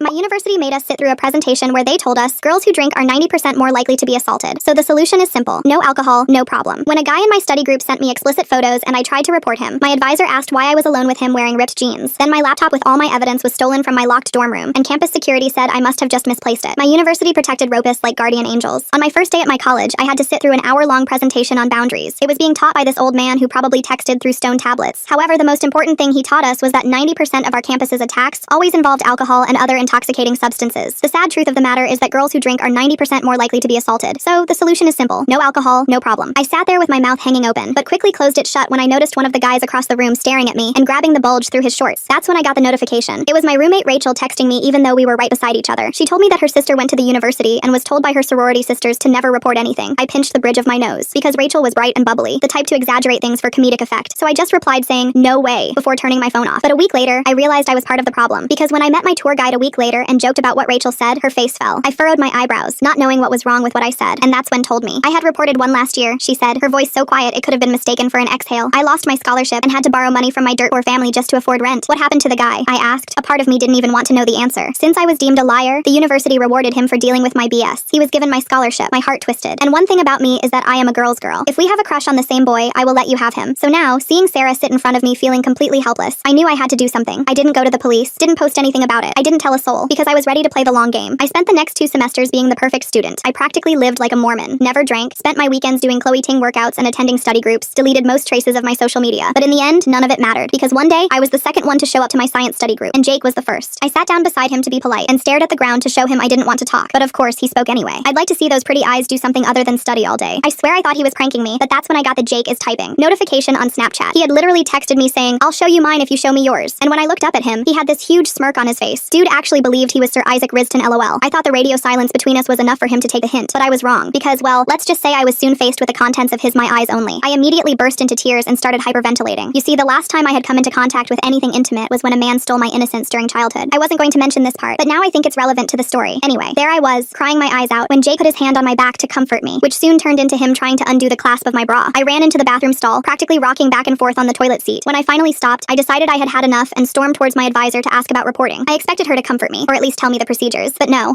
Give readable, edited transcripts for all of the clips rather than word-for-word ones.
My university made us sit through a presentation where they told us girls who drink are 90% more likely to be assaulted. So the solution is simple. No alcohol, no problem. When a guy in my study group sent me explicit photos and I tried to report him, my advisor asked why I was alone with him wearing ripped jeans. Then my laptop with all my evidence was stolen from my locked dorm room, and campus security said I must have just misplaced it. My university protected rapists like guardian angels. On my first day at my college, I had to sit through an hour-long presentation on boundaries. It was being taught by this old man who probably texted through stone tablets. However, the most important thing he taught us was that 90% of our campus's attacks always involved alcohol and other intoxicating substances. The sad truth of the matter is that girls who drink are 90% more likely to be assaulted. So the solution is simple. No alcohol, no problem. I sat there with my mouth hanging open, but quickly closed it shut when I noticed one of the guys across the room staring at me and grabbing the bulge through his shorts. That's when I got the notification. It was my roommate Rachel texting me even though we were right beside each other. She told me that her sister went to the university and was told by her sorority sisters to never report anything. I pinched the bridge of my nose because Rachel was bright and bubbly, the type to exaggerate things for comedic effect. So I just replied saying, "No way," before turning my phone off. But a week later, I realized I was part of the problem because when I met my tour guide a week later and joked about what Rachel said, her face fell. I furrowed my eyebrows, not knowing what was wrong with what I said, and that's when told me. "I had reported one last year," she said, her voice so quiet it could have been mistaken for an exhale. "I lost my scholarship and had to borrow money from my dirt poor family just to afford rent. What happened to the guy?" I asked. A part of me didn't even want to know the answer. Since I was deemed a liar, the university rewarded him for dealing with my BS. He was given my scholarship. My heart twisted. And one thing about me is that I am a girl's girl. If we have a crush on the same boy, I will let you have him. So now, seeing Sarah sit in front of me feeling completely helpless, I knew I had to do something. I didn't go to the police, didn't post anything about it. I didn't tell a soul, because I was ready to play the long game. I spent the next 2 semesters being the perfect student. I practically lived like a Mormon, never drank, spent my weekends doing Chloe Ting workouts and attending study groups, deleted most traces of my social media. But in the end, none of it mattered, because one day, I was the second one to show up to my science study group, and Jake was the first. I sat down beside him to be polite, and stared at the ground to show him I didn't want to talk. But of course, he spoke anyway. I'd like to see those pretty eyes do something other than study all day. I swear I thought he was pranking me, but that's when I got the Jake is typing notification on Snapchat. He had literally texted me saying, "I'll show you mine if you show me yours." And when I looked up at him, he had this huge smirk on his face. Dude actually believed he was Sir Isaac Riston LOL. I thought the radio silence between us was enough for him to take the hint, but I was wrong, because, well, let's just say I was soon faced with the contents of his my eyes only. I immediately burst into tears and started hyperventilating. You see, the last time I had come into contact with anything intimate was when a man stole my innocence during childhood. I wasn't going to mention this part, but now I think it's relevant to the story. Anyway, there I was, crying my eyes out, when Jake put his hand on my back to comfort me, which soon turned into him trying to undo the clasp of my bra. I ran into the bathroom stall, practically rocking back and forth on the toilet seat. When I finally stopped, I decided I had had enough and stormed towards my advisor to ask about reporting. I expected her to comfort me, or at least tell me the procedures, but no.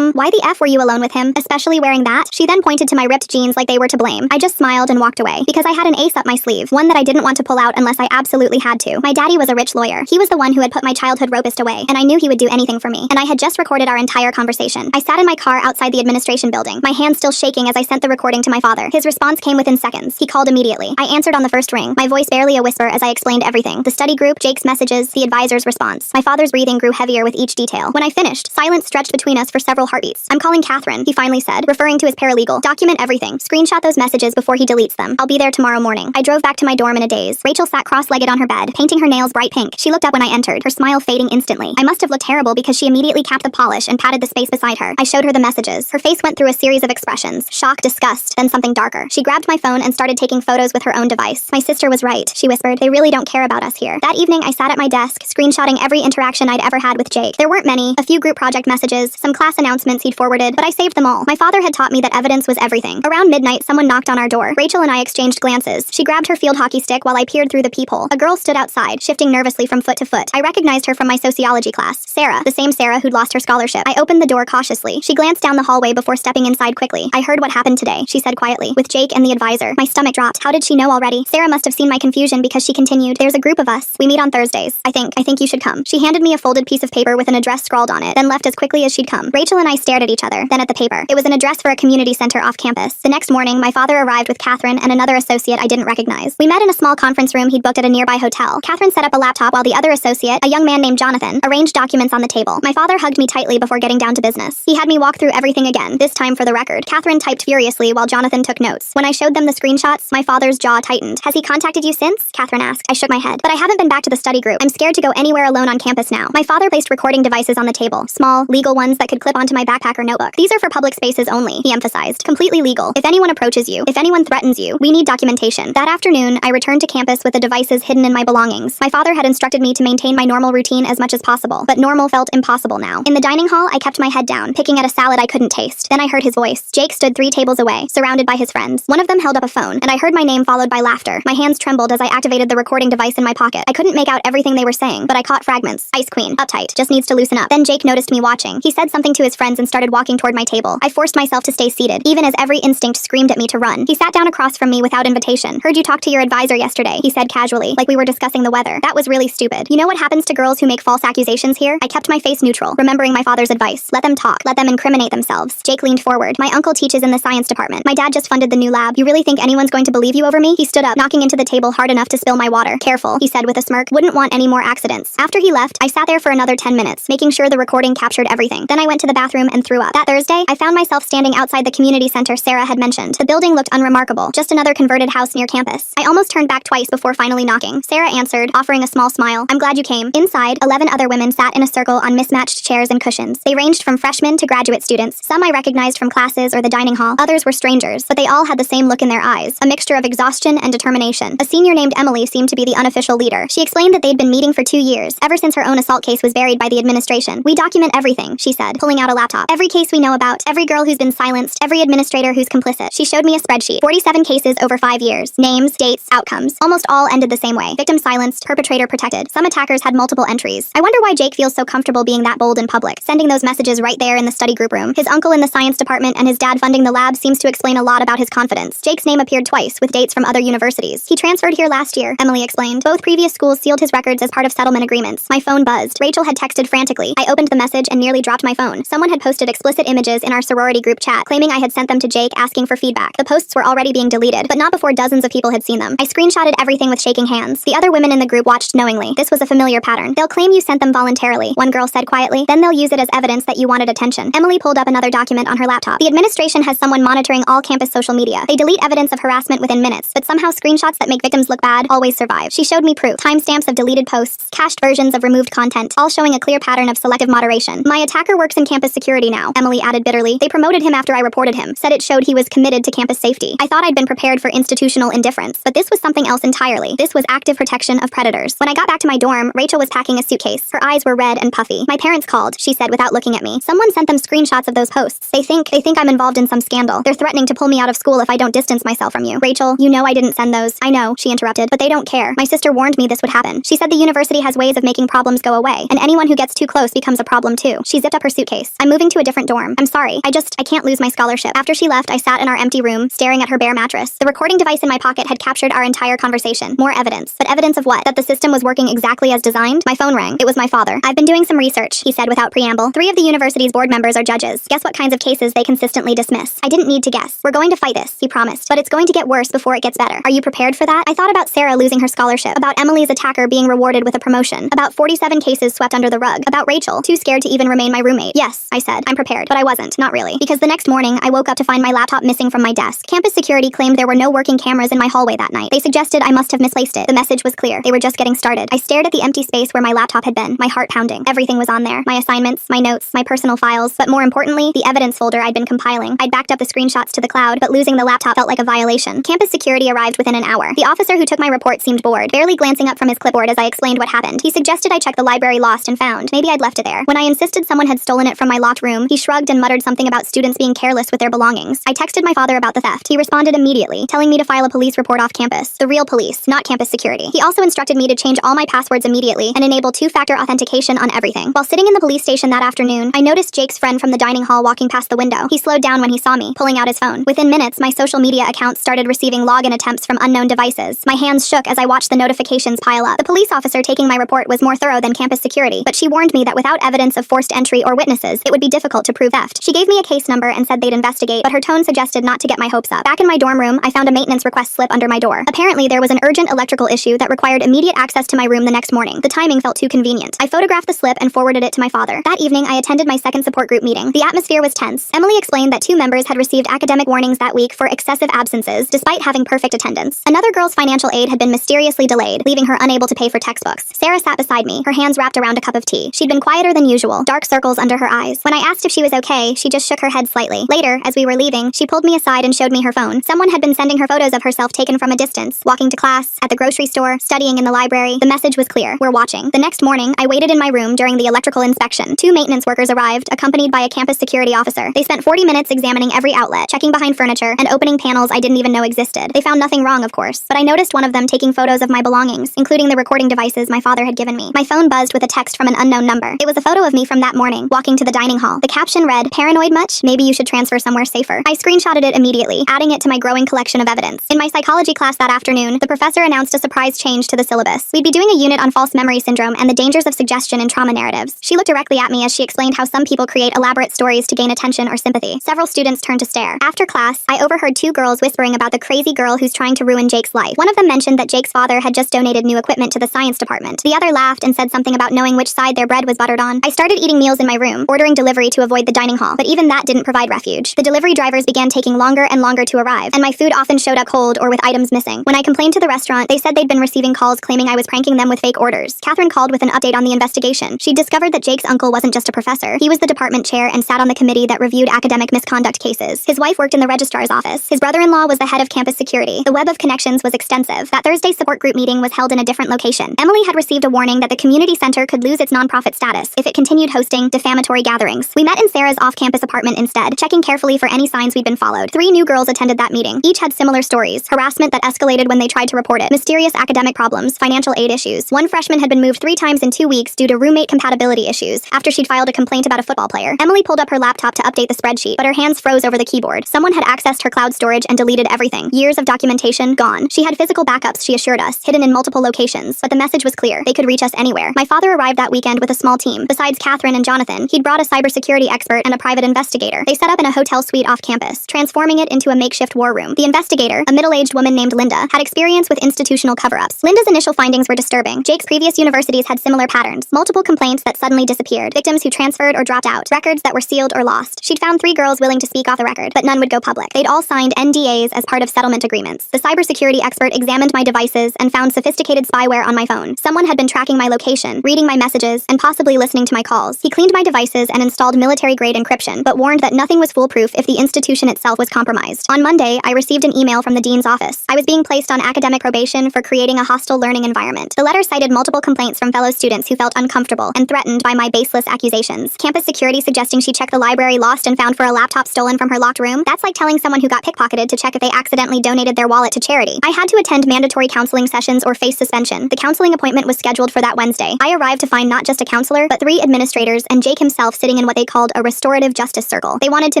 Why the F were you alone with him, especially wearing that? She then pointed to my ripped jeans like they were to blame. I just smiled and walked away, because I had an ace up my sleeve, one that I didn't want to pull out unless I absolutely had to. My daddy was a rich lawyer. He was the one who had put my childhood rapist away, and I knew he would do anything for me. And I had just recorded our entire conversation. I sat in my car outside the administration building, my hands still shaking as I sent the recording to my father. His response came within seconds. He called immediately. I answered on the first ring, my voice barely a whisper as I explained everything. The study group, Jake's messages, the advisor's response. My father's breathing grew heavier with each detail. When I finished, silence stretched between us for several heartbeats. "I'm calling Catherine," he finally said, referring to his paralegal. "Document everything. Screenshot those messages before he deletes them. I'll be there tomorrow morning." I drove back to my dorm in a daze. Rachel sat cross-legged on her bed, painting her nails bright pink. She looked up when I entered, her smile fading instantly. I must have looked terrible because she immediately capped the polish and patted the space beside her. I showed her the messages. Her face went through a series of expressions: shock, disgust, then something darker. She grabbed my phone and started taking photos with her own device. "My sister was right," she whispered. "They really don't care about us here." That evening, I sat at my desk, screenshotting every interaction I'd ever had with Jake. There weren't many, a few group project messages, some class announcements he'd forwarded, but I saved them all. My father had taught me that evidence was everything. Around midnight, someone knocked on our door. Rachel and I exchanged glances. She grabbed her field hockey stick while I peered through the peephole. A girl stood outside, shifting nervously from foot to foot. I recognized her from my sociology class. Sarah, the same Sarah who'd lost her scholarship. I opened the door cautiously. She glanced down the hallway before stepping inside quickly. "I heard what happened today," she said quietly, "with Jake and the advisor." My stomach dropped. How did she know already? Sarah must have seen my confusion because she continued, "There's a group of us. We meet on Thursdays. I think you should come." She handed me a folded piece of paper with an address scrawled on it, then left as quickly as she'd come. Rachel and I stared at each other, then at the paper. It was an address for a community center off campus. The next morning, my father arrived with Catherine and another associate I didn't recognize. We met in a small conference room he'd booked at a nearby hotel. Catherine set up a laptop while the other associate, a young man named Jonathan, arranged documents on the table. My father hugged me tightly before getting down to business. He had me walk through everything again, this time for the record. Catherine typed furiously while Jonathan took notes. When I showed them the screenshots, my father's jaw tightened. "Has he contacted you since?" Catherine asked. I shook my head. "But I haven't been back to the study group. I'm scared to go anywhere alone on campus now." My father placed recording devices on the table, small, legal ones that could clip onto my backpack or notebook. "These are for public spaces only," he emphasized. "Completely legal. If anyone approaches you, if anyone threatens you, we need documentation." That afternoon, I returned to campus with the devices hidden in my belongings. My father had instructed me to maintain my normal routine as much as possible, but normal felt impossible now. In the dining hall, I kept my head down, picking at a salad I couldn't taste. Then I heard his voice. Jake stood 3 tables away, surrounded by his friends. One of them held up a phone, and I heard my name followed by laughter. My hands trembled as I activated the recording device in my pocket. I couldn't make out everything they were saying, but I caught fragments. "Ice Queen, uptight, just needs to loosen up. up. Then Jake noticed me watching. He said something to his friends and started walking toward my table. I forced myself to stay seated, even as every instinct screamed at me to run. He sat down across from me without invitation. Heard you talk to your advisor yesterday, he said casually, like we were discussing the weather. That was really stupid. You know what happens to girls who make false accusations here? I kept my face neutral, remembering my father's advice. Let them talk. Let them incriminate themselves. Jake leaned forward. My uncle teaches in the science department. My dad just funded the new lab. You really think anyone's going to believe you over me? He stood up, knocking into the table hard enough to spill my water. Careful, he said with a smirk. Wouldn't want any more accidents. After he left, I sat there for another 10 minutes, making sure the recording captured everything. Then I went to the bathroom and threw up. That Thursday, I found myself standing outside the community center Sarah had mentioned. The building looked unremarkable, just another converted house near campus. I almost turned back twice before finally knocking. Sarah answered, offering a small smile. I'm glad you came. Inside, 11 other women sat in a circle on mismatched chairs and cushions. They ranged from freshmen to graduate students. Some I recognized from classes or the dining hall. Others were strangers, but they all had the same look in their eyes, a mixture of exhaustion and determination. A senior named Emily seemed to be the unofficial leader. She explained that they'd been meeting for 2 years, ever since her own assault case was buried by the administration. We document everything, she said, pulling out a laptop. Every case we know about, every girl who's been silenced, every administrator who's complicit. She showed me a spreadsheet. 47 cases over 5 years. Names, dates, outcomes. Almost all ended the same way. Victim silenced, perpetrator protected. Some attackers had multiple entries. I wonder why Jake feels so comfortable being that bold in public, sending those messages right there in the study group room. His uncle in the science department and his dad funding the lab seems to explain a lot about his confidence. Jake's name appeared twice, with dates from other universities. He transferred here last year, Emily explained. Both previous schools sealed his records as part of settlement agreements. My phone buzzed. Rachel had texted frantically. I opened the message and nearly dropped my phone. Someone had posted explicit images in our sorority group chat, claiming I had sent them to Jake asking for feedback. The posts were already being deleted, but not before dozens of people had seen them. I screenshotted everything with shaking hands. The other women in the group watched knowingly. This was a familiar pattern. They'll claim you sent them voluntarily, one girl said quietly. Then they'll use it as evidence that you wanted attention. Emily pulled up another document on her laptop. The administration has someone monitoring all campus social media. They delete evidence of harassment within minutes, but somehow screenshots that make victims look bad always survive. She showed me proof. Timestamps of deleted posts, cached versions of removed content, all showing a clear pattern of selective moderation. My attacker works in campus security now, Emily added bitterly. They promoted him after I reported him, said it showed he was committed to campus safety. I thought I'd been prepared for institutional indifference, but this was something else entirely. This was active protection of predators. When I got back to my dorm, Rachel was packing a suitcase. Her eyes were red and puffy. My parents called, she said without looking at me. Someone sent them screenshots of those posts. They think I'm involved in some scandal. They're threatening to pull me out of school if I don't distance myself from you. Rachel, you know I didn't send those. I know, she interrupted, but they don't care. My sister warned me this would happen. She said the university has ways of making problems go away, and anyone who gets too close becomes a problem too. She zipped up her suitcase. I'm moving to a different dorm. I'm sorry. I can't lose my scholarship. After she left, I sat in our empty room, staring at her bare mattress. The recording device in my pocket had captured our entire conversation. More evidence. But evidence of what? That the system was working exactly as designed? My phone rang. It was my father. I've been doing some research, he said without preamble. 3 of the university's board members are judges. Guess what kinds of cases they consistently dismiss? I didn't need to guess. We're going to fight this, he promised. But it's going to get worse before it gets better. Are you prepared for that? I thought about Sarah losing her scholarship, about Emily's attacker being rewarded with a promotion, about 47 cases swept under the rug, about Rachel, too scared to even remain my roommate. Yes, I said. I'm prepared. But I wasn't. Not really. Because the next morning, I woke up to find my laptop missing from my desk. Campus security claimed there were no working cameras in my hallway that night. They suggested I must have misplaced it. The message was clear. They were just getting started. I stared at the empty space where my laptop had been, my heart pounding. Everything was on there. My assignments, my notes, my personal files, but more importantly, the evidence folder I'd been compiling. I'd backed up the screenshots to the cloud, but losing the laptop felt like a violation. Campus security arrived within an hour. The officer who took my report seemed bored, barely glancing up from his clipboard as I explained what happened. He suggested I check the library lost and found. Maybe I'd left it there. When I insisted someone had stolen it from my locked room, he shrugged and muttered something about students being careless with their belongings. I texted my father about the theft. He responded immediately, telling me to file a police report off campus. The real police, not campus security. He also instructed me to change all my passwords immediately and enable 2-factor authentication on everything. While sitting in the police station that afternoon, I noticed Jake's friend from the dining hall walking past the window. He slowed down when he saw me, pulling out his phone. Within minutes, my social media accounts started receiving login attempts from unknown devices. My hands shook as I watched the notifications pile up. The police officer taking my report was more thorough than campus security, but she warned me that without evidence of forced entry or witnesses, it would be difficult to prove theft. She gave me a case number and said they'd investigate, but her tone suggested not to get my hopes up. Back in my dorm room, I found a maintenance request slip under my door. Apparently, there was an urgent electrical issue that required immediate access to my room the next morning. The timing felt too convenient. I photographed the slip and forwarded it to my father. That evening, I attended my second support group meeting. The atmosphere was tense. Emily explained that 2 members had received academic warnings that week for excessive absences, despite having perfect attendance. Another girl's financial aid had been mysteriously delayed, leaving her unable to pay for textbooks. Sarah sat beside me, her hands wrapped around a cup of tea. She'd been quieter than usual, dark circles under her eyes. When I asked if she was okay, she just shook her head slightly. Later, as we were leaving, she pulled me aside and showed me her phone. Someone had been sending her photos of herself taken from a distance, walking to class, at the grocery store, studying in the library. The message was clear. We're watching. The next morning, I waited in my room during the electrical inspection. 2 maintenance workers arrived, accompanied by a campus security officer. They spent 40 minutes examining every outlet, checking behind furniture, and opening panels I didn't even know existed. They found nothing wrong, of course, but I noticed one of them taking photos of my belongings, including the recording devices my father had given me. My phone buzzed with a text from an unknown number. door. It was a photo of me from that morning, walking to the dining hall. The caption read, "Paranoid much? Maybe you should transfer somewhere safer." I screenshotted it immediately, adding it to my growing collection of evidence. In my psychology class that afternoon, the professor announced a surprise change to the syllabus. We'd be doing a unit on false memory syndrome and the dangers of suggestion in trauma narratives. She looked directly at me as she explained how some people create elaborate stories to gain attention or sympathy. Several students turned to stare. After class, I overheard two girls whispering about the crazy girl who's trying to ruin Jake's life. One of them mentioned that Jake's father had just donated new equipment to the science department. The other laughed and said something about knowing which side their bread was buttered on. I started eating meals in my room, ordering delivery to avoid the dining hall, but even that didn't provide refuge. The delivery drivers began taking longer and longer to arrive, and my food often showed up cold or with items missing. When I complained to the restaurant, they said they'd been receiving calls claiming I was pranking them with fake orders. Catherine called with an update on the investigation. She discovered that Jake's uncle wasn't just a professor. He was the department chair and sat on the committee that reviewed academic misconduct cases. His wife worked in the registrar's office. His brother-in-law was the head of campus security. The web of connections was extensive. That Thursday support group meeting was held in a different location. Emily had received a warning that the community center could lose its nonprofit status if it continued hosting defamatory gatherings. We met in Sarah's off-campus apartment instead, checking carefully for any signs we'd been followed. 3 new girls attended that meeting. Each had similar stories: harassment that escalated when they tried to report it, mysterious academic problems, financial aid issues. One freshman had been moved 3 times in 2 weeks due to roommate compatibility issues after she'd filed a complaint about a football player. Emily pulled up her laptop to update the spreadsheet, but her hands froze over the keyboard. Someone had accessed her cloud storage and deleted everything. Years of documentation gone. She had physical backups, she assured us, hidden in multiple locations, but the message was clear. They could reach us anywhere. My father arrived that weekend with a small team. Besides Catherine and Jonathan, he'd brought a cybersecurity expert and a private investigator. They set up in a hotel suite off campus, transforming it into a makeshift war room. The investigator, a middle-aged woman named Linda, had experience with institutional cover-ups. Linda's initial findings were disturbing. Jake's previous universities had similar patterns. Multiple complaints that suddenly disappeared, victims who transferred or dropped out, records that were sealed or lost. She'd found 3 girls willing to speak off the record, but none would go public. They'd all signed NDAs as part of settlement agreements. The cybersecurity expert examined my devices and found sophisticated spyware on my phone. Someone had been tracking my location, reading my messages, and possibly listening to my calls. He cleaned my devices and installed military-grade encryption, but warned that nothing was foolproof if the institution itself was compromised. On Monday, I received an email from the dean's office. I was being placed on academic probation for creating a hostile learning environment. The letter cited multiple complaints from fellow students who felt uncomfortable and threatened by my baseless accusations. Campus security suggesting she checked the library lost and found for a laptop stolen from her locked room. That's like telling someone who got pickpocketed to check if they accidentally donated their wallet to charity. I had to attend mandatory counseling sessions or face suspension. The counseling appointment was scheduled for that Wednesday. I arrived to find not just a counselor, but 3 administrators and Jake himself sitting in what they called a restorative justice circle. They wanted to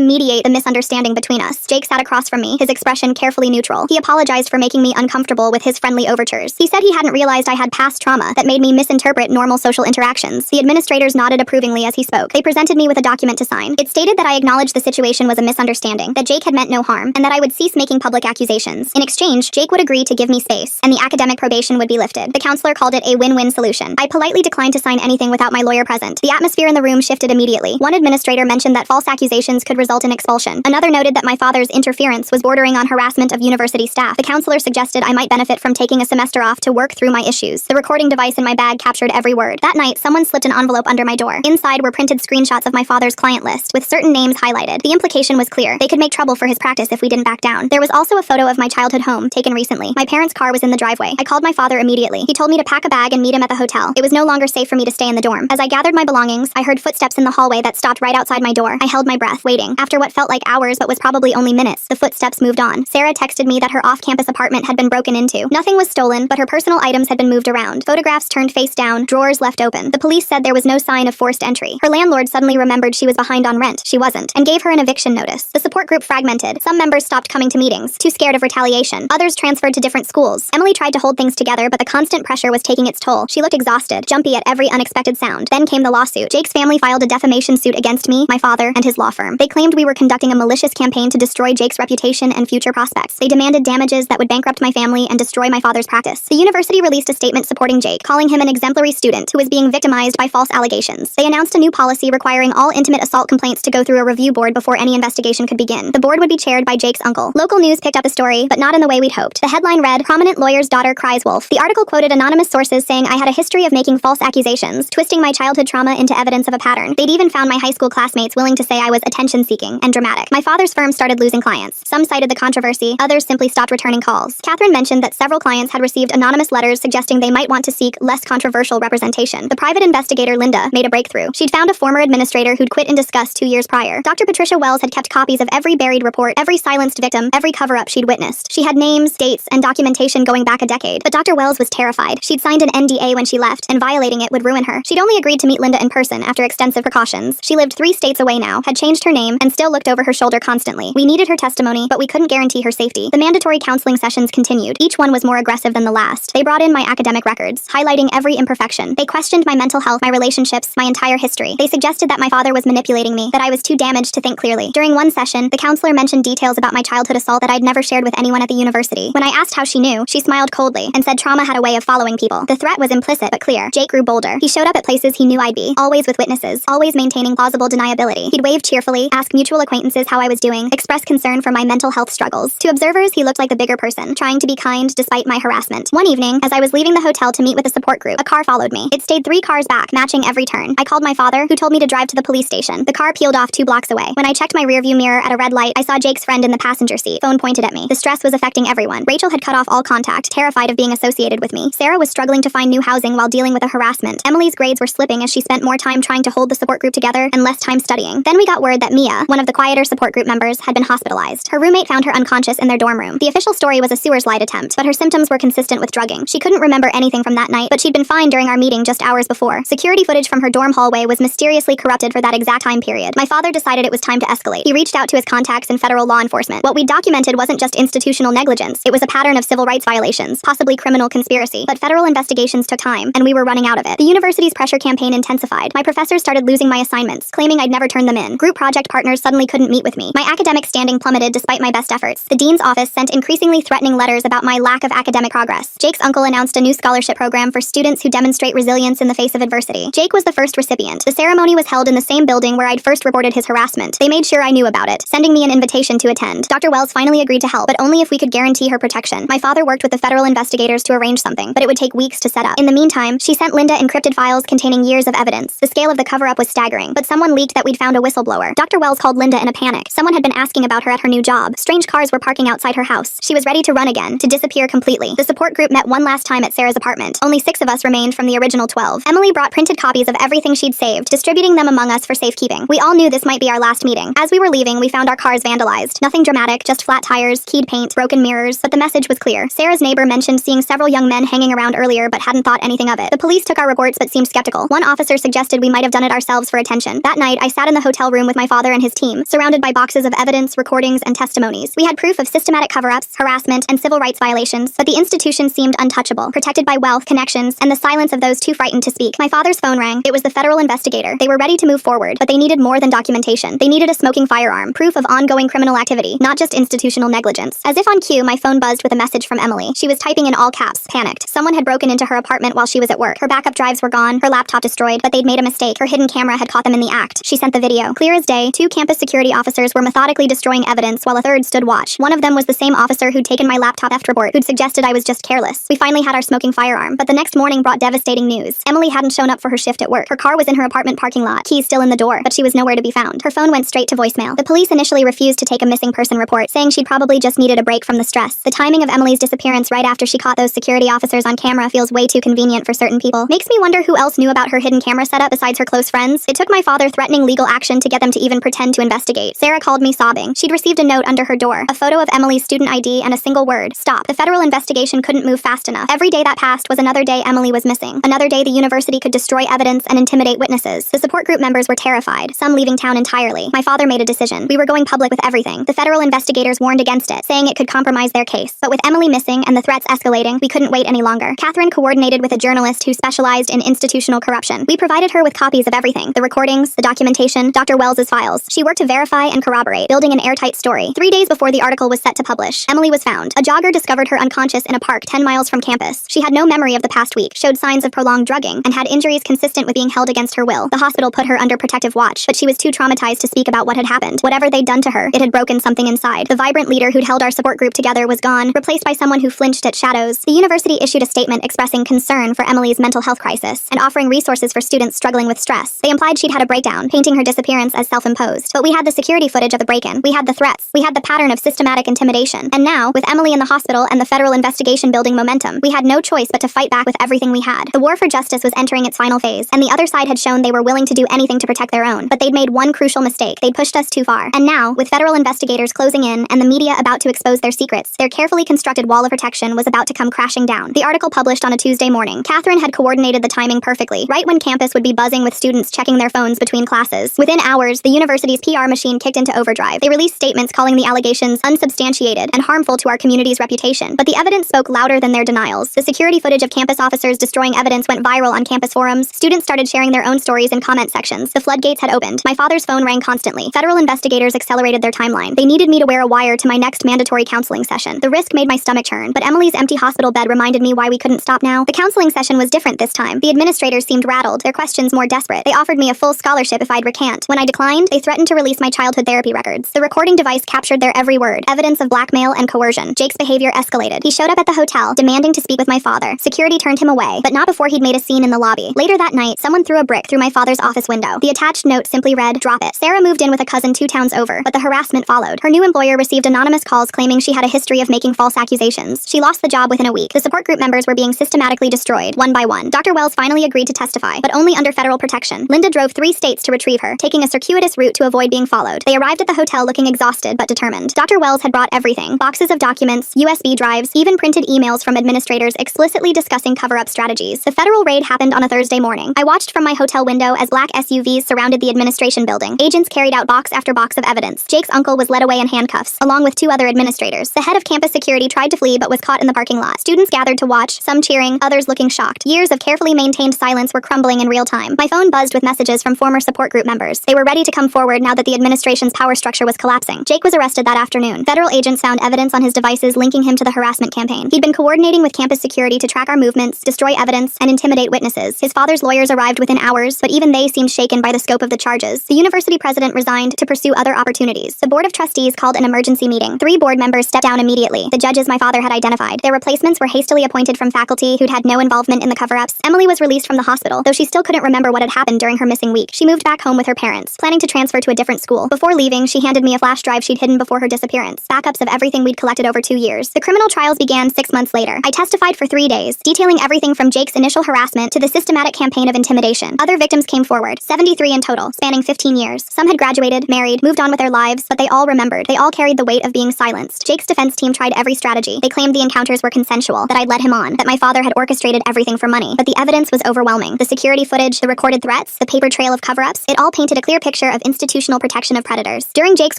mediate the misunderstanding between us. Jake sat across from me, his expression carefully neutral. He apologized for making me uncomfortable with his friendly overtures. He said he hadn't realized I had past trauma that made me misinterpret normal social interactions. The administrators nodded approvingly as he spoke. They presented me with a document to sign. It stated that I acknowledged the situation was a misunderstanding, that Jake had meant no harm, and that I would cease making public accusations. In exchange, Jake would agree to give me space, and the academic probation would be lifted. The counselor called it a win-win solution. I politely declined to sign anything without my lawyer present. The atmosphere in the room shifted immediately. One administrator mentioned that false accusations could result in expulsion. Another noted that my father's interference was bordering on harassment of university staff. The counselor suggested I might benefit from taking a semester off to work through my issues. The recording device in my bag captured every word. That night, someone slipped an envelope under my door. Inside were printed screenshots of my father's client list, with certain names highlighted. The implication was clear. They could make trouble for his practice if we didn't back down. There was also a photo of my childhood home, taken recently. My parents' car was in the driveway. I called my father immediately. He told me to pack a bag and meet him at the hotel. It was no longer safe for me to stay in the dorm. As I gathered my belongings, I heard footsteps in the hallway that stopped right outside my door. I held my breath, waiting. After what felt like hours but was probably only minutes, the footsteps moved on. Sarah texted me that her off-campus apartment had been broken into. Nothing was stolen, but her personal items had been moved around. Photographs turned face down, drawers left open. The police said there was no sign of forced entry. Her landlord suddenly remembered she was behind on rent. She wasn't, and gave her an eviction notice. The support group fragmented. Some members stopped coming to meetings, too scared of retaliation. Others transferred to different schools. Emily tried to hold things together, but the constant pressure was taking its toll. She looked exhausted, jumpy at every unexpected sound. Then came the lawsuit. Jake's family filed a defamation suit against me, my father, and his law firm. They claimed we were conducting a malicious campaign to destroy Jake's reputation and future prospects. They demanded damages that would bankrupt my family and destroy my father's practice. The university released a statement supporting Jake, calling him an exemplary student who was being victimized by false allegations. They announced a new policy requiring all intimate assault complaints to go through a review board before any investigation could begin. The board would be chaired by Jake's uncle. Local news picked up the story, but not in the way we'd hoped. The headline read, "Prominent lawyer's daughter cries wolf." The article quoted anonymous sources saying I had a history of making false accusations, twisting my childhood trauma into evidence of a pattern. They'd even found my high school classmates willing to say I was attention-seeking and dramatic. My father's firm started losing clients. Some cited the controversy, others simply stopped returning calls. Catherine mentioned that several clients had received anonymous letters suggesting they might want to seek less controversial representation. The private investigator Linda made a breakthrough. She'd found a former administrator who'd quit in disgust 2 years prior. Dr. Patricia Wells had kept copies of every buried report, every silenced victim, every cover-up she'd witnessed. She had names, dates, and documentation going back a decade. But Dr. Wells was terrified. She'd signed an NDA when she left, and violating it would ruin her. She'd only agreed to meet Linda in person after extensive precautions. She lived 3 states away now, had changed her name, and still looked over her shoulder constantly. We needed her testimony, but we couldn't guarantee her safety. The mandatory counseling sessions continued. Each one was more aggressive than the last. They brought in my academic records, highlighting every imperfection. They questioned my mental health, my relationships, my entire history. They suggested that my father was manipulating me, that I was too damaged to think clearly. During one session, the counselor mentioned details about my childhood assault that I'd never shared with anyone at the university. When I asked how she knew, she smiled coldly and said trauma had a way of following people. The threat was implicit but clear. Jake grew bolder. He showed up at places he knew I'd be, always with witnesses, always maintaining plausible deniability. He'd wave cheerfully, ask mutual acquaintances how I was doing, express concern for my mental health struggles. To observers, he looked like the bigger person, trying to be kind despite my harassment. One evening, as I was leaving the hotel to meet with a support group, a car followed me. It stayed 3 cars back, matching every turn. I called my father, who told me to drive to the police station. The car peeled off 2 blocks away. When I checked my rearview mirror at a red light, I saw Jake's friend in the passenger seat. Phone pointed at me. The stress was affecting everyone. Rachel had cut off all contact, terrified of being associated with me. Sarah was struggling to find new housing while dealing with a harassment. Emily's grades were slipping as she spent more time trying to hold the support group together and less time studying. Then we got word that Mia, one of the quieter support group members, had been hospitalized. Her roommate found her unconscious in their dorm room. The official story was a sewer slide attempt, but her symptoms were consistent with drugging. She couldn't remember anything from that night, but she'd been fine during our meeting just hours before. Security footage from her dorm hallway was mysteriously corrupted for that exact time period. My father decided it was time to escalate. He reached out to his contacts in federal law enforcement. What we documented wasn't just institutional negligence, it was a pattern of civil rights violations, possibly criminal conspiracy. But federal investigations took time, and we were running out of it. The university's pressure campaign intensified. My professors started losing my assignments, claiming I'd never turned them in. Group project partners suddenly couldn't meet with me. My academic standing plummeted despite my best efforts. The dean's office sent increasingly threatening letters about my lack of academic progress. Jake's uncle announced a new scholarship program for students who demonstrate resilience in the face of adversity. Jake was the first recipient. The ceremony was held in the same building where I'd first reported his harassment. They made sure I knew about it, sending me an invitation to attend. Dr. Wells finally agreed to help, but only if we could guarantee her protection. My father worked with the federal investigators to arrange something, but it would take weeks to set up. In the meantime, she sent Linda encrypted files containing years of evidence. The scale of the cover-up was staggering, but someone leaked that we'd found a whistleblower. Dr. Wells called Linda in a panic. Someone had been asking about her at her new job. Strange cars were parking outside her house. She was ready to run again, to disappear completely. The support group met one last time at Sarah's apartment. Only 6 of us remained from the original 12. Emily brought printed copies of everything she'd saved, distributing them among us for safekeeping. We all knew this might be our last meeting. As we were leaving, we found our cars vandalized. Nothing dramatic, just flat tires, keyed paint, broken mirrors, but the message was clear. Sarah's neighbor mentioned seeing several young men hanging around earlier but hadn't thought anything of it. The police took our reports but seemed skeptical. One officer suggested we might have done it ourselves for attention. That night, I sat in the hotel room with my father and his team, surrounded by boxes of evidence, recordings, and testimonies. We had proof of systematic cover-ups, harassment, and civil rights violations, but the institution seemed untouchable, protected by wealth, connections, and the silence of those too frightened to speak. My father's phone rang. It was the federal investigator. They were ready to move forward, but they needed more than documentation. They needed a smoking firearm, proof of ongoing criminal activity, not just institutional negligence. As if on cue, my phone buzzed with a message from Emily. She was typing in all caps, panicked. Someone had broken into her apartment while she was at work. Her backup drives were gone, her laptop destroyed, but they'd made a mistake. Her hidden camera had caught them in the act. She sent the video. Clear as day, 2 campus security officers were methodically destroying evidence while a third stood watch. One of them was the same officer who'd taken my laptop theft report, who'd suggested I was just careless. We finally had our smoking firearm, but the next morning brought devastating news. Emily hadn't shown up for her shift at work. Her car was in her apartment parking lot, keys still in the door, but she was nowhere to be found. Her phone went straight to voicemail. The police initially refused to take a missing person report, saying she'd probably just needed a break from the stress. The timing of Emily's disappearance right after she caught those security officers on camera feels way too convenient for certain people. Makes me wonder who else knew about her hidden camera setup besides her close friends. It took my father threatening legal action to get them to even pretend to investigate. Sarah called me sobbing. She'd received a note under her door, a photo of Emily's student ID and a single word: stop. The federal investigation couldn't move fast enough. Every day that passed was another day Emily was missing. Another day the university could destroy evidence and intimidate witnesses. The support group members were terrified, some leaving town entirely. My father made a decision. We were going public with everything. The federal investigators warned against it, saying it could compromise their case. But with Emily missing and the threats escalating, we couldn't wait any longer. Catherine coordinated with a journalist who specialized in institutional corruption. We provided her with copies of everything: the recordings, the documentation, Dr. Wells's files. She worked to verify and corroborate, building an airtight story. 3 days before the article was set to publish, Emily was found. A jogger discovered her unconscious in a park 10 miles from campus. She had no memory of the past week, showed signs of prolonged drugging, and had injuries consistent with being held against her will. The hospital put her under protective watch, but she was too traumatized to speak about what had happened. Whatever they'd done to her, it had broken something inside. The vibrant leader who'd held our support group together was gone, replaced by someone who flinched at shadows. The university issued a statement expressing concern for Emily's mental health crisis and offering resources for students struggling with stress. They implied she'd had a breakdown, painting her disappearance as self-imposed. But we had the security footage of the break-in. We had the threats. We had the pattern of systematic intimidation. And now, with Emily in the hospital and the federal investigation building momentum, we had no choice but to fight back with everything we had. The war for justice was entering its final phase, and the other side had shown they were willing to do anything to protect their own. But they'd made one crucial mistake. They'd pushed us too far. And now, with federal investigators closing in and the media about to expose their secrets, their carefully constructed wall of protection was about to come crashing down. The article published on a Tuesday morning. Catherine had coordinated the timing perfectly. early, right when campus would be buzzing with students checking their phones between classes. Within hours, the university's PR machine kicked into overdrive. They released statements calling the allegations unsubstantiated and harmful to our community's reputation. But the evidence spoke louder than their denials. The security footage of campus officers destroying evidence went viral on campus forums. Students started sharing their own stories in comment sections. The floodgates had opened. My father's phone rang constantly. Federal investigators accelerated their timeline. They needed me to wear a wire to my next mandatory counseling session. The risk made my stomach churn, but Emily's empty hospital bed reminded me why we couldn't stop now. The counseling session was different this time. The administrators seemed rattled, their questions more desperate. They offered me a full scholarship if I'd recant. When I declined, they threatened to release my childhood therapy records. The recording device captured their every word, evidence of blackmail and coercion. Jake's behavior escalated. He showed up at the hotel, demanding to speak with my father. Security turned him away, but not before he'd made a scene in the lobby. Later that night, someone threw a brick through my father's office window. The attached note simply read, "Drop it." Sarah moved in with a cousin 2 towns over, but the harassment followed. Her new employer received anonymous calls claiming she had a history of making false accusations. She lost the job within a week. The support group members were being systematically destroyed, one by one. Dr. Wells finally agreed to testify, but only under federal protection. Linda drove 3 states to retrieve her, taking a circuitous route to avoid being followed. They arrived at the hotel looking exhausted but determined. Dr. Wells had brought everything: boxes of documents, USB drives, even printed emails from administrators explicitly discussing cover-up strategies. The federal raid happened on a Thursday morning. I watched from my hotel window as black SUVs surrounded the administration building. Agents carried out box after box of evidence. Jake's uncle was led away in handcuffs, along with 2 other administrators. The head of campus security tried to flee but was caught in the parking lot. Students gathered to watch, some cheering, others looking shocked. Years of carefully maintained silence were crumbling in real time. My phone buzzed with messages from former support group members. They were ready to come forward now that the administration's power structure was collapsing. Jake was arrested that afternoon. Federal agents found evidence on his devices linking him to the harassment campaign. He'd been coordinating with campus security to track our movements, destroy evidence, and intimidate witnesses. His father's lawyers arrived within hours, but even they seemed shaken by the scope of the charges. The university president resigned to pursue other opportunities. The board of trustees called an emergency meeting. 3 board members stepped down immediately. The judges my father had identified. Their replacements were hastily appointed from faculty who'd had no involvement in the cover-ups. Emily was released from the hospital, though she still couldn't remember what had happened during her missing week. She moved back home with her parents, planning to transfer to a different school. Before leaving, she handed me a flash drive she'd hidden before her disappearance. Backups of everything we'd collected over 2 years. The criminal trials began 6 months later. I testified for 3 days, detailing everything from Jake's initial harassment to the systematic campaign of intimidation. Other victims came forward, 73 in total, spanning 15 years. Some had graduated, married, moved on with their lives, but they all remembered. They all carried the weight of being silenced. Jake's defense team tried every strategy. They claimed the encounters were consensual, that I'd led him on, that my father had orchestrated everything for money. But the evidence was overwhelming. The security footage, the recorded threats, the paper trail of cover-ups, it all painted a clear picture of institutional protection of predators. During Jake's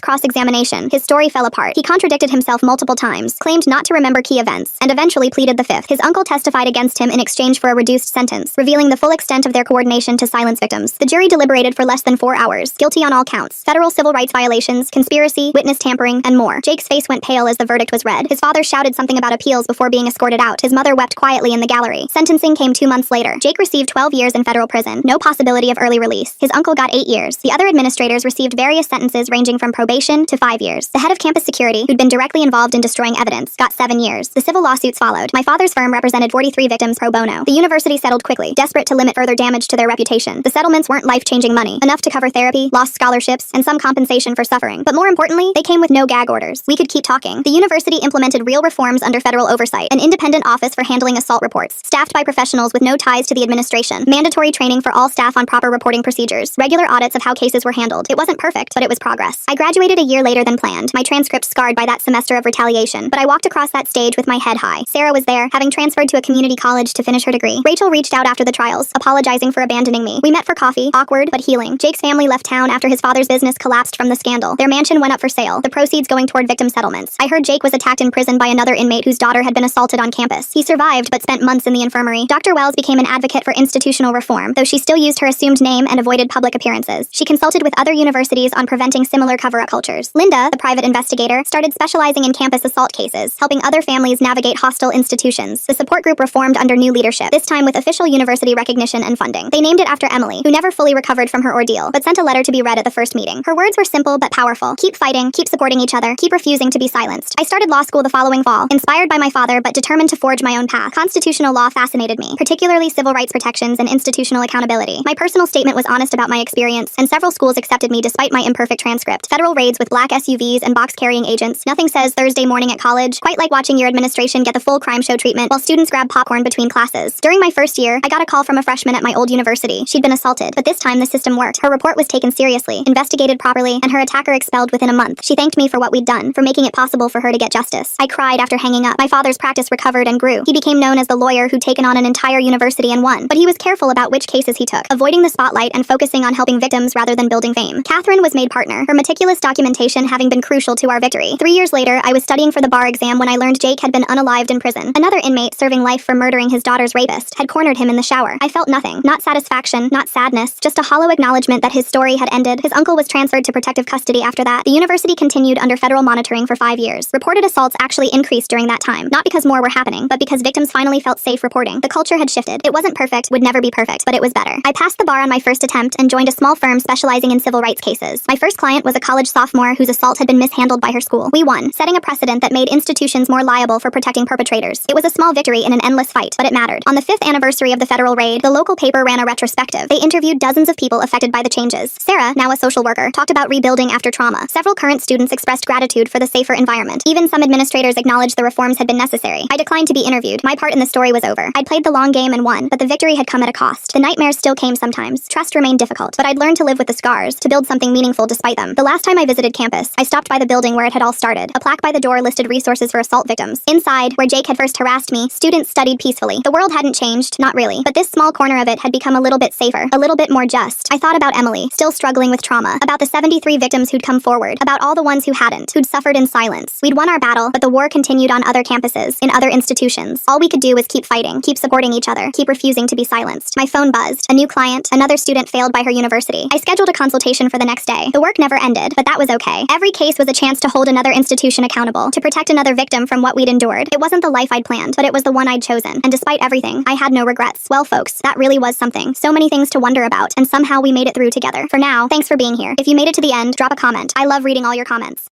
cross-examination, his story fell apart. He contradicted himself multiple times, claimed not to remember key events, and eventually pleaded the fifth. His uncle testified against him in exchange for a reduced sentence, revealing the full extent of their coordination to silence victims. The jury deliberated for less than 4 hours, guilty on all counts: federal civil rights violations, conspiracy, witness tampering, and more. Jake's face went pale as the verdict was read. His father shouted something about appeals before being escorted out. His mother wept quietly in the gallery. Sentencing came 2 months later. Jake received 12 years in federal prison, no possibility of early release. His uncle got 8 years. The other administrators received various sentences ranging from probation to 5 years. The head of campus security, who'd been directly involved in destroying evidence, got 7 years. The civil lawsuits followed. My father's firm represented 43 victims pro bono. The university settled quickly, desperate to limit further damage to their reputation. The settlements weren't life-changing money, enough to cover therapy, lost scholarships, and some compensation for suffering. But more importantly, they came with no gag orders. We could keep talking. The university implemented real reforms under federal oversight: an independent office for handling assault reports, staffed by professionals with no ties to the administration, mandatory training for all staff on proper reporting procedures, regular audits of how cases were handled. It wasn't perfect, but it was progress. I graduated a year later than planned, my transcript scarred by that semester of retaliation, but I walked across that stage with my head high. Sarah was there, having transferred to a community college to finish her degree. Rachel reached out after the trials, apologizing for abandoning me. We met for coffee, awkward but healing. Jake's family left town after his father's business collapsed from the scandal. Their mansion went up for sale, the proceeds going toward victim settlements. I heard Jake was attacked in prison by another inmate whose daughter had been assaulted on campus. He survived, but spent months in the infirmary. Dr. Wells became an advocate for institutional reform, though she still used her assumed name and avoided public appearances. She consulted with other universities on preventing similar cover-up cultures. Linda, the private investigator, started specializing in campus assault cases, helping other families navigate hostile institutions. The support group reformed under new leadership, this time with official university recognition and funding. They named it after Emily, who never fully recovered from her ordeal, but sent a letter to be read at the first meeting. Her words were simple but powerful: keep fighting, keep supporting each other, keep refusing to be silenced. I started law school the following fall, inspired by my father but determined to forge my own path. Constitutional law fascinated me, particularly civil rights protections and institutional accountability. My personal statement was honest about my experience, and several schools accepted me despite my imperfect transcript. Federal raids with black SUVs and box-carrying agents. Nothing says Thursday morning at college quite like watching your administration get the full crime show treatment while students grab popcorn between classes. During my first year, I got a call from a freshman at my old university. She'd been assaulted, but this time the system worked. Her report was taken seriously, investigated properly, and her attacker expelled within a month. She thanked me for what we'd done, for making it possible for her to get justice. I cried after hanging up. My father's practice recovered and grew. He became known as the lawyer who'd taken on an entire university and won. But he was was careful about which cases he took, avoiding the spotlight and focusing on helping victims rather than building fame. Catherine was made partner, her meticulous documentation having been crucial to our victory. 3 years later, I was studying for the bar exam when I learned Jake had been unalived in prison. Another inmate serving life for murdering his daughter's rapist had cornered him in the shower. I felt nothing. Not satisfaction, not sadness, just a hollow acknowledgement that his story had ended. His uncle was transferred to protective custody after that. The university continued under federal monitoring for 5 years. Reported assaults actually increased during that time, not because more were happening, but because victims finally felt safe reporting. The culture had shifted. It wasn't perfect, would never be perfect, but it was better. I passed the bar on my first attempt and joined a small firm specializing in civil rights cases. My first client was a college sophomore whose assault had been mishandled by her school. We won, setting a precedent that made institutions more liable for protecting perpetrators. It was a small victory in an endless fight, but it mattered. On the 5th anniversary of the federal raid, the local paper ran a retrospective. They interviewed dozens of people affected by the changes. Sarah, now a social worker, talked about rebuilding after trauma. Several current students expressed gratitude for the safer environment. Even some administrators acknowledged the reforms had been necessary. I declined to be interviewed. My part in the story was over. I'd played the long game and won, but the victory had come at a cost. The nightmares still came sometimes. Trust remained difficult, but I'd learned to live with the scars, to build something meaningful despite them. The last time I visited campus, I stopped by the building where it had all started. A plaque by the door listed resources for assault victims. Inside, where Jake had first harassed me, students studied peacefully. The world hadn't changed, not really, but this small corner of it had become a little bit safer, a little bit more just. I thought about Emily, still struggling with trauma, about the 73 victims who'd come forward, about all the ones who hadn't, who'd suffered in silence. We'd won our battle, but the war continued on other campuses, in other institutions. All we could do was keep fighting, keep supporting each other, keep refusing to be silenced. My phone buzzed. A new client, another student failed by her university. I scheduled a consultation for the next day. The work never ended, but that was okay. Every case was a chance to hold another institution accountable, to protect another victim from what we'd endured. It wasn't the life I'd planned, but it was the one I'd chosen. And despite everything, I had no regrets. Well, folks, that really was something. So many things to wonder about, and somehow we made it through together. For now, thanks for being here. If you made it to the end, drop a comment. I love reading all your comments.